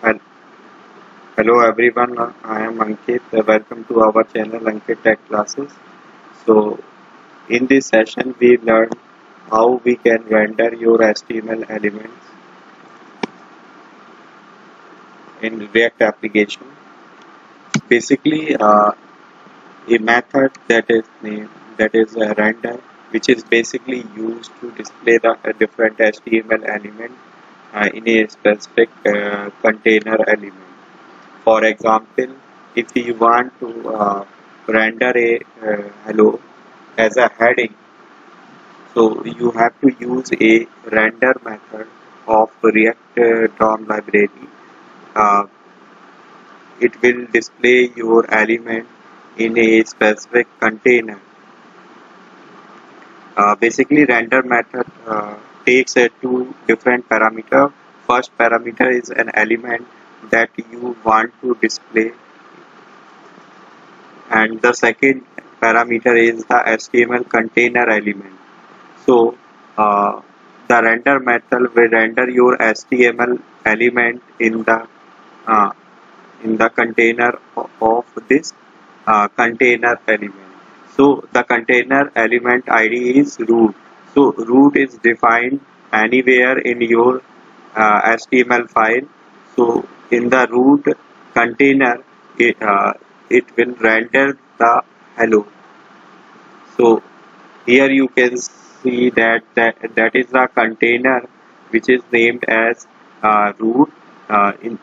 Hel- Hello everyone, I am Ankit. Welcome to our channel Ankit Tech Classes. So, in this session, we learn how we can render your HTML elements in React application. Basically, a method that is a render, which is basically used to display the different HTML element in a specific container element. For example, if you want to render a hello as a heading, so you have to use a render method of React DOM library. Uh, it will display your element in a specific container. Basically, render method takes two different parameter. First parameter is an element that you want to display, and the second parameter is the HTML container element. So the render method will render your HTML element uh, in the container of this container element. So the container element ID is root. So root is defined anywhere in your HTML file. So in the root container, it will render the hello. So here you can see that is the container which is named as root. In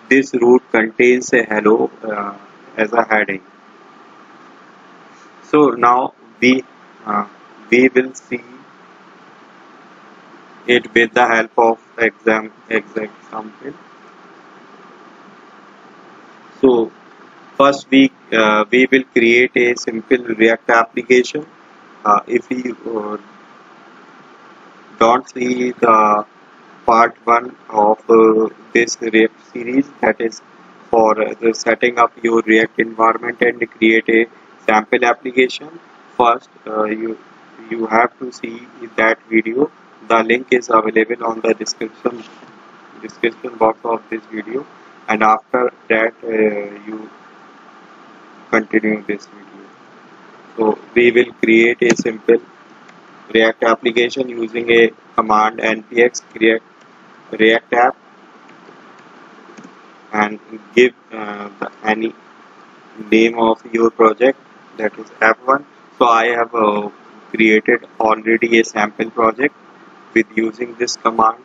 this root contains a hello as a heading. So now uh, we will see it with the help of example. So first we will create a simple React application. If you don't see the part 1 of this React series, that is for the setting up your React environment and create a sample application. First, you have to see that video. The link is available on the description box of this video, and after that you continue this video. So we will create a simple React application using a command npx create React app and give any name of your project, that is app1. So I have created already a sample project with using this command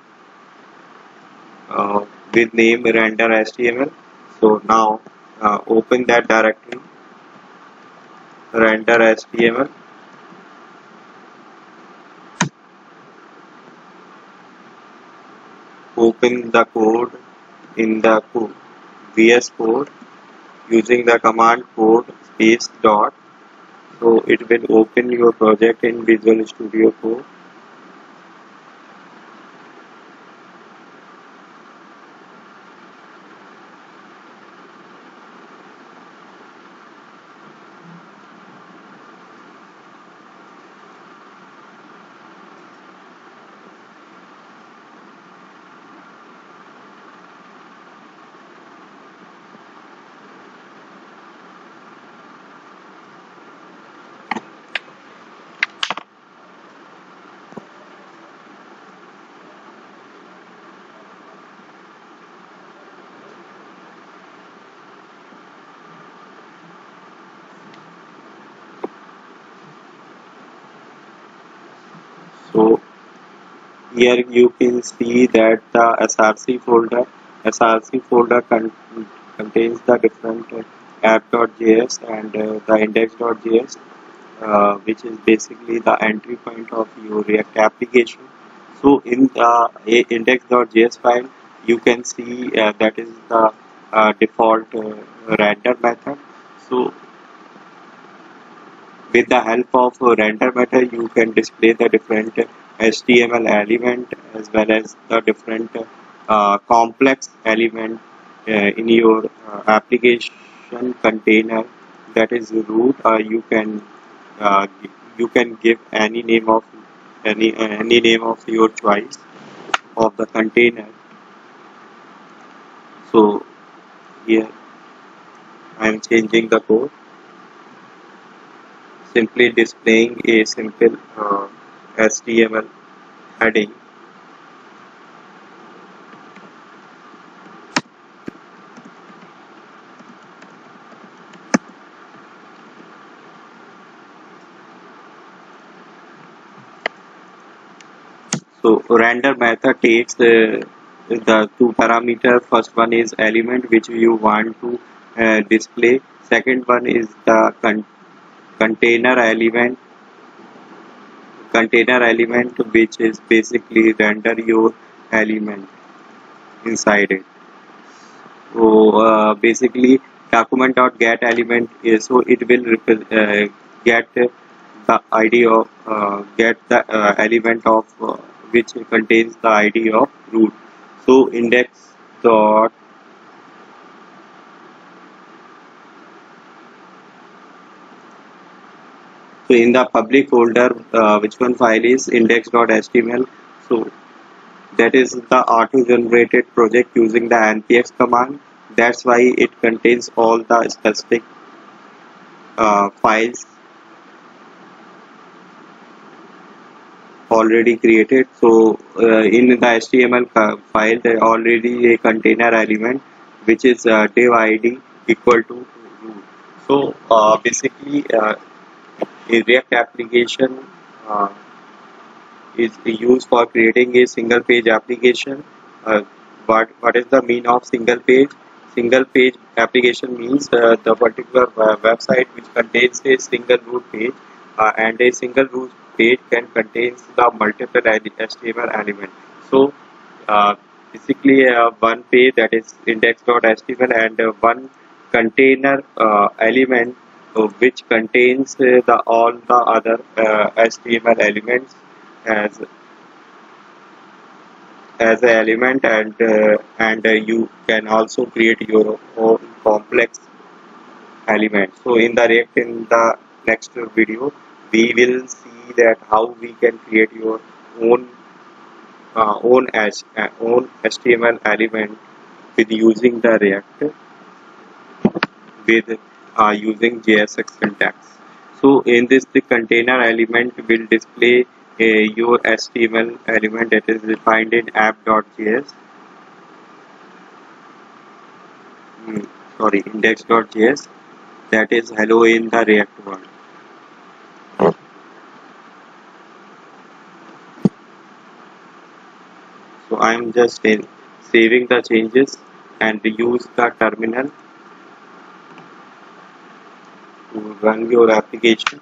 with name render HTML. So now open that directory render HTML, open the code in the VS Code using the command code space dot. So it will open your project in Visual Studio Code. So here you can see that the SRC folder contains the different app.js and the index.js, which is basically the entry point of your React application. So in the index.js file, you can see that is the default render method. So with the help of render method, you can display the different HTML element as well as the different complex element in your application container, that is root. You can give any name of any name of your choice of the container. So here I am changing the code, simply displaying a simple HTML heading. So render method takes the two parameter. First one is element which you want to display. Second one is the container element which is basically render your element inside it. So basically document.get element is, so it will get the ID of get the element of which contains the ID of root. So index dot, so in the public folder which one file is index.html. So that is the auto generated project using the npx command. That's why it contains all the specific files already created. So in the HTML file there already a container element which is div id equal to root. So basically a React application uh, is used for creating a single page application. Uh, what is the mean of single page? Single page application means the particular website which contains a single root page, and a single root page can contain the multiple HTML element. So uh, basically one page, that is index.html, and one container element which contains the all the other HTML elements as as an element, and you can also create your own complex element. So in the React, in the next video we will see that how we can create your own own HTML element with using the React with using JSX syntax. So in this, the container element will display your HTML element that is defined in app.js. Sorry, index.js, that is hello in the React world. So I am just saving the changes and use the terminal to run your application.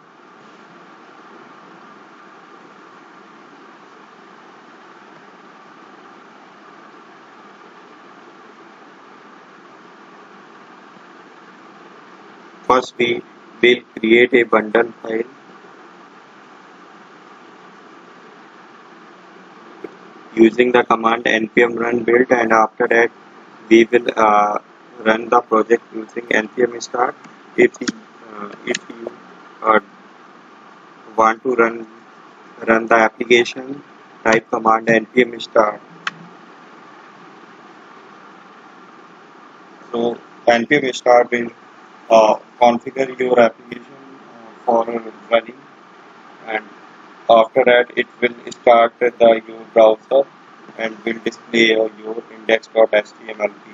First we will create a bundle file using the command npm run build, and after that we will run the project using npm start. If you want to run the application, type command npm start. So npm start will configure your application for running, and after that it will start your browser and will display your index.html page.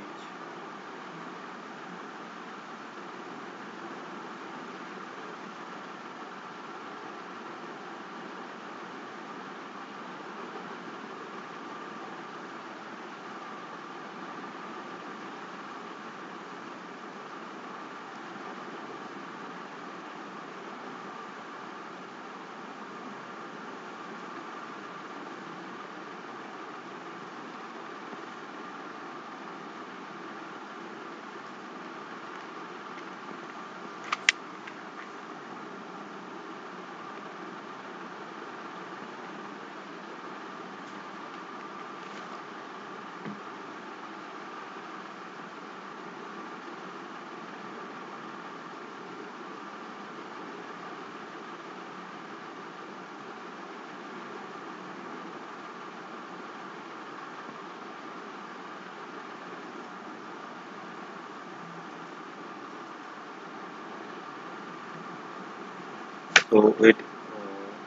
So it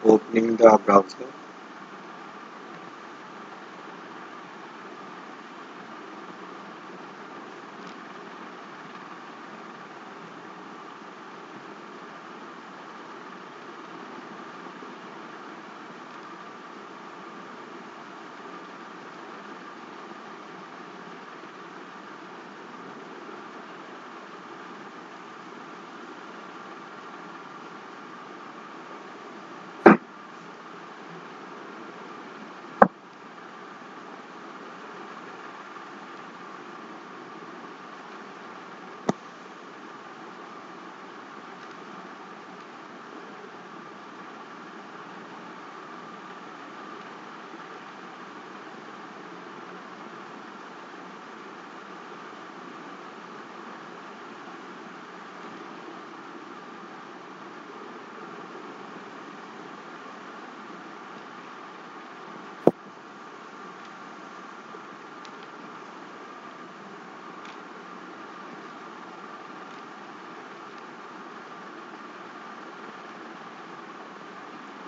opening the browser.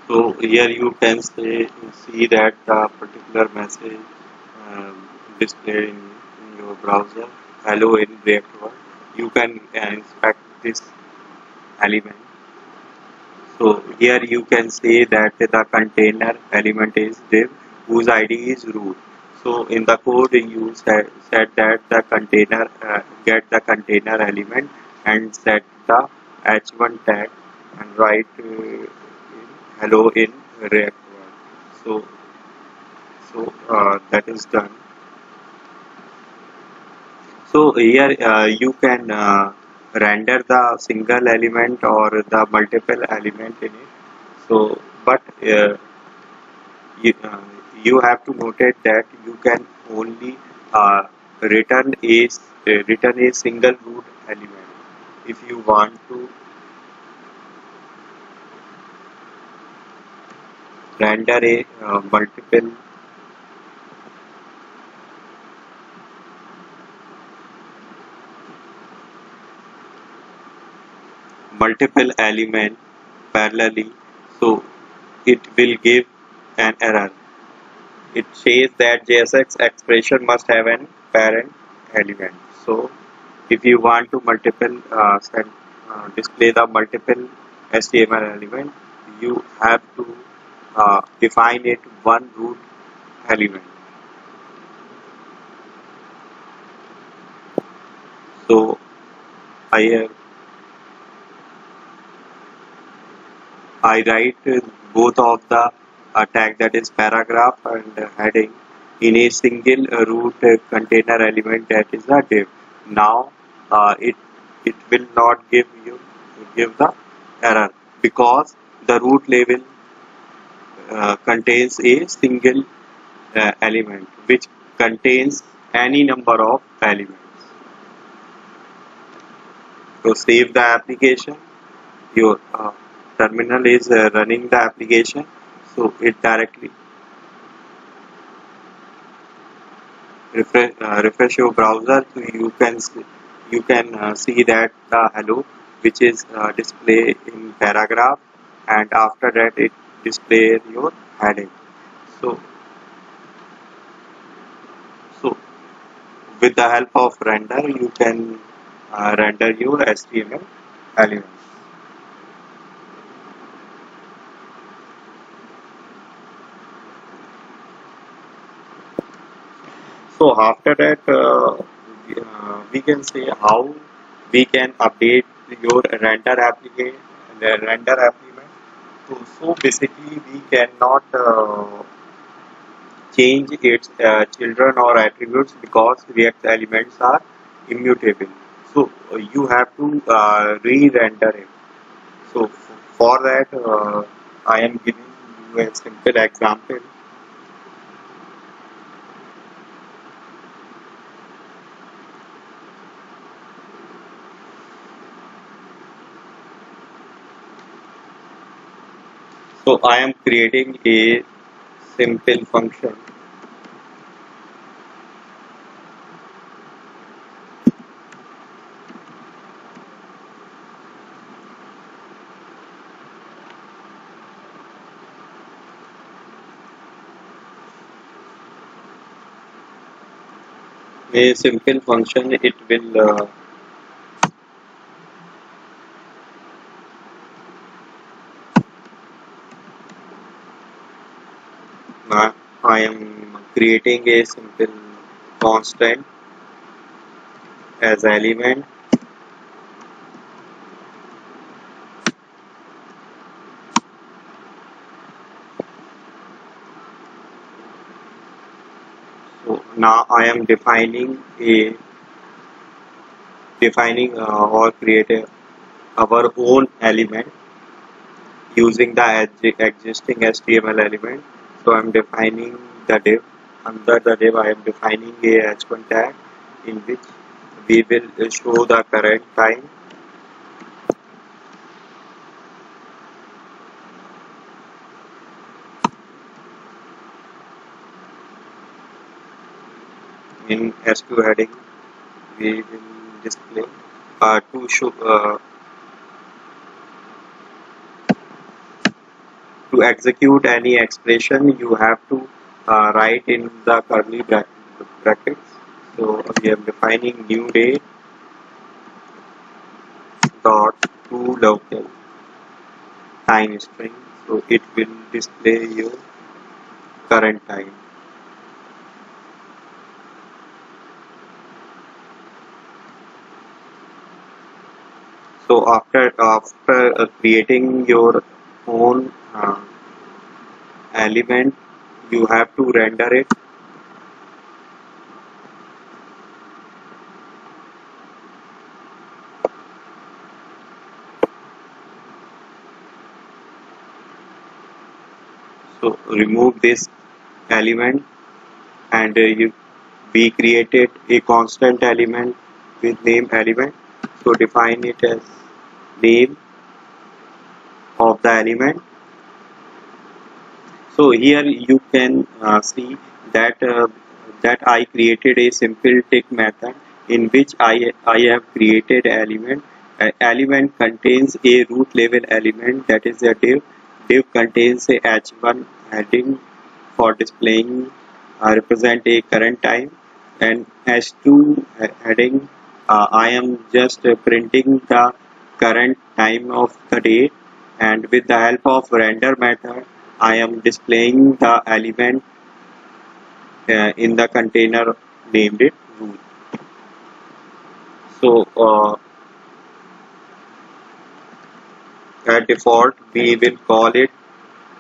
So here you can see that the particular message displayed in your browser. Hello in React World. You can inspect this element. So here you can say that the container element is div whose ID is root. So in the code you said that the container get the container element and set the h1 tag and write hello in React World. So that is done. So here you can render the single element or the multiple element in it. So, but you, uh, you have to notate that you can only uh, return return a single root element. If you want to render a multiple element parallelly, so it will give an error. It says that JSX expression must have an parent element. So if you want to display the multiple HTML element, you have to define it one root element. So I I write both of the tag, that is paragraph and heading, in a single root container element, that is a div. Now it will not give the error because the root label contains a single element which contains any number of elements. So save the application. Your terminal is running the application, so it directly refresh your browser. So you can see that hello, which is display in paragraph, and after that it display your heading. So so with the help of render, you can render your HTML elements. So after that, we can say how we can update your render element. So basically, we cannot change its children or attributes because React elements are immutable. So you have to re-render it. So for that, I am giving you a simple example. So I am creating a simple function. A simple function, it will I am creating a simple constant as element. So now I am or creating our own element using the existing HTML element. So I'm defining the div. Under the div, I am defining a h1 tag in which we will show the current time. In S2 heading, we will display to show to execute any expression. You have to write in the curly brackets. So we are defining new day dot to local time string. So it will display your current time. So after creating your own element, you have to render it. So remove this element, and we created a constant element with name element. So define it as name of the element. So here you can see that I created a simple tick method in which I have created element. Element contains a root level element, that is a div. Div contains a h1 heading for displaying represent a current time, and h2 heading I am just printing the current time of the day, and with the help of render method I am displaying the element in the container named it root. So at default we will call it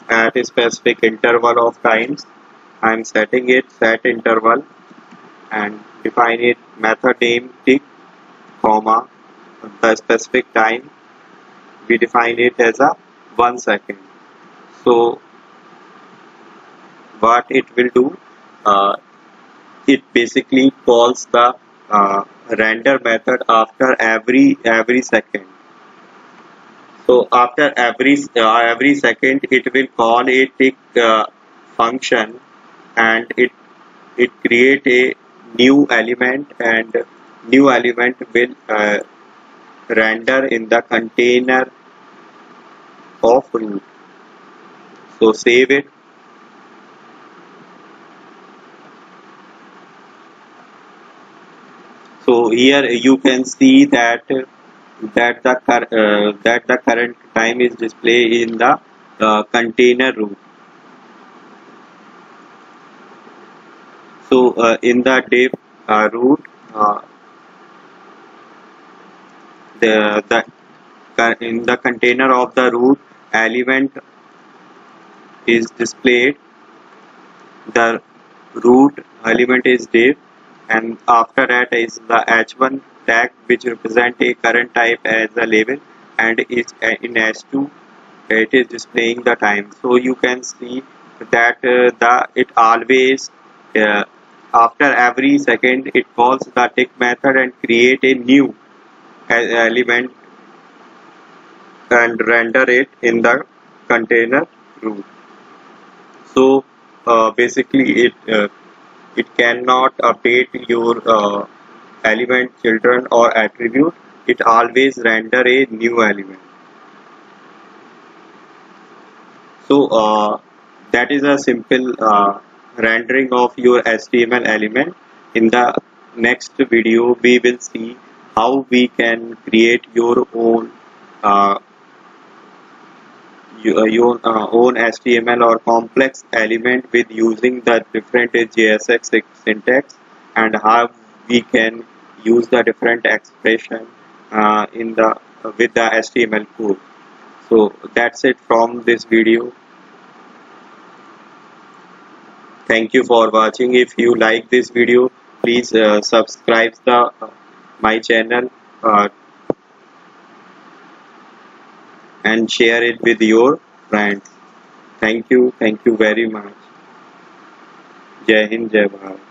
at a specific interval of times. I am setting it set interval and define it method name tick comma the specific time. We define it as a 1 second. So what it will do, uh, it basically calls the render method after every second. So after every second, it will call a tick function, and it create a new element, and new element will render in the container of root. So save it. So here you can see that the current time is displayed in the container root. So in the div root, the in the container of the root element is displayed. The root element is div, and after that is the h1 tag, which represent a current type as a label, and is in h2 it is displaying the time. So you can see that the it always uh, after every second it calls the tick method and create a new element and render it in the container root. So basically it cannot update your element children or attribute. It always render a new element. So that is a simple rendering of your HTML element. In the next video we will see how we can create uh, your own HTML or complex element with using the different JSX syntax, and how we can use the different expression in the with the HTML code. So that's it from this video. Thank you for watching. If you like this video, please subscribe the my channel and share it with your friends. Thank you very much. Jai Hind, Jai Bharat.